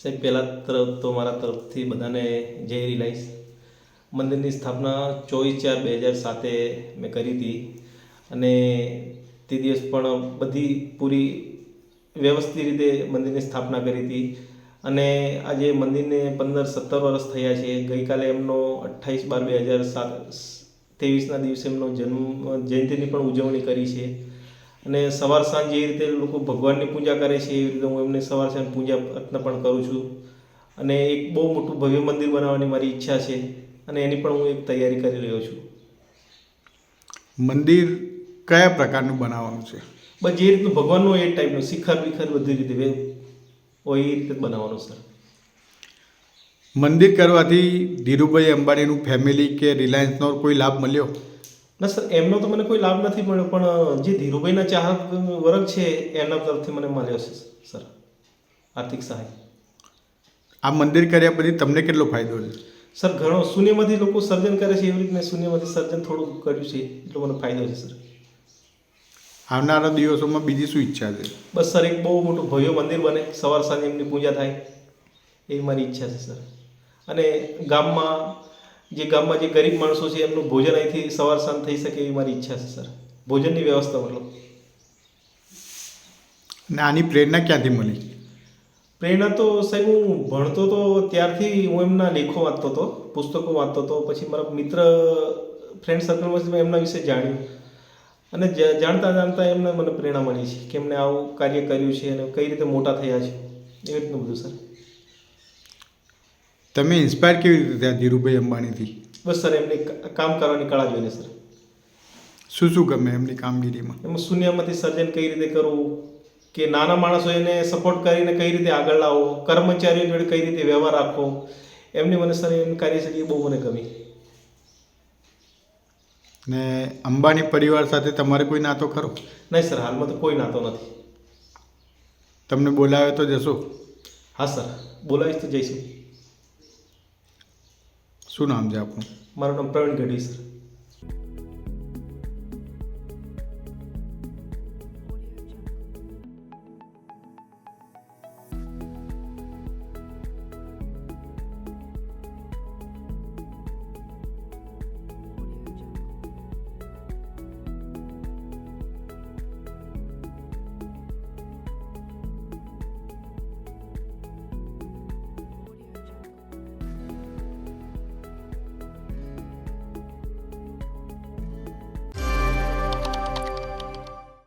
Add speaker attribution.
Speaker 1: સાહેબ પહેલાં તરફ તો મારા તરફથી બધાને જય રિલાયન્સ. મંદિરની સ્થાપના 24/4/2007 મેં કરી હતી અને તે દિવસ પણ બધી પૂરી વ્યવસ્થિત રીતે મંદિરની સ્થાપના કરી હતી અને આજે મંદિરને 15-17 વર્ષ થયા છે. ગઈકાલે એમનો 28/12/2023ના દિવસે એમનો જયંતિની પણ ઉજવણી કરી છે અને સવાર સાંજ જે રીતે લોકો ભગવાનની પૂજા કરે છે એવી રીતે હું એમને સવાર સાંજ પૂજા અર્ચના પણ કરું છું અને એક બહુ મોટું ભવ્ય મંદિર બનાવવાની મારી ઈચ્છા છે અને એની પણ હું એક તૈયારી કરી રહ્યો છું.
Speaker 2: મંદિર કયા પ્રકારનું બનાવવાનું છે?
Speaker 1: બસ જે રીતનું ભગવાનનું એ ટાઈપનું શિખર બિખર બધી રીતે હોય એ રીતે જ બનાવવાનું સર.
Speaker 2: મંદિર કરવાથી ધીરુભાઈ અંબાણીનું ફેમિલી કે રિલાયન્સનો કોઈ લાભ મળ્યો?
Speaker 1: ના સર, એમનો તો મને કોઈ લાભ નથી મળ્યો, પણ જે ધીરુભાઈના ચાહક વર્ગ છે એના તરફથી મને મળ્યો છે સર આર્થિક સહાય.
Speaker 2: આ મંદિર કર્યા પછી તમને કેટલો ફાયદો છે?
Speaker 1: સર ઘણો. શૂન્યમાંથી લોકો સર્જન કરે છે એવી રીતના શૂન્યમાંથી સર્જન થોડું કર્યું છે એટલો મને ફાયદો છે સર.
Speaker 2: આવનારા દિવસોમાં બીજી શું ઈચ્છા છે?
Speaker 1: બસ સર, એક બહુ મોટું ભવ્ય મંદિર બને, સવાર સાંજે એમની પૂજા થાય એવી મારી ઈચ્છા છે સર. અને ગામમાં જે ગરીબ માણસો છે એમનું ભોજન અહીંથી સવાર સાંજ થઈ શકે એવી મારી ઈચ્છા છે સર. ભોજનની વ્યવસ્થા મતલબ.
Speaker 2: અને આની પ્રેરણા ક્યાંથી મળી?
Speaker 1: પ્રેરણા તો સાહેબ હું ભણતો તો ત્યારથી હું એમના લેખો વાંચતો હતો, પુસ્તકો વાંચતો હતો. પછી મારા મિત્ર ફ્રેન્ડ સર્કલમાંથી મેં એમના વિશે જાણ્યું અને જાણતા જાણતા એમને મને પ્રેરણા મળી છે કે એમને આવું કાર્ય કર્યું છે અને કઈ રીતે મોટા થયા છે એવી રીતનું બધું સર.
Speaker 2: તમે ઇન્સ્પાયર કેવી રીતે થયા ધીરુભાઈ અંબાણીથી?
Speaker 1: બસ સર, એમની કામ કરવાની કળા જોઈને સર.
Speaker 2: શું શું ગમે એમની કામગીરીમાં?
Speaker 1: એમાં શૂન્યમાંથી સર્જન કઈ રીતે કરવું, કે નાના માણસો એને સપોર્ટ કરીને કઈ રીતે આગળ લાવવો, કર્મચારીઓ જોડે કઈ રીતે વ્યવહાર રાખવો, એમની મને સર એમની કાર્યશૈલી બહુ મને ગમી.
Speaker 2: ને અંબાણી પરિવાર સાથે તમારે કોઈ નાતો ખરો?
Speaker 1: નહીં સર, હાલમાં તો કોઈ નાતો નથી.
Speaker 2: તમને બોલાવે તો જશો?
Speaker 1: હા સર, બોલાવીશ તો જઈશું.
Speaker 2: શું નામ છે આપનું?
Speaker 1: મારું નામ પ્રવીણ ગઢવી સર.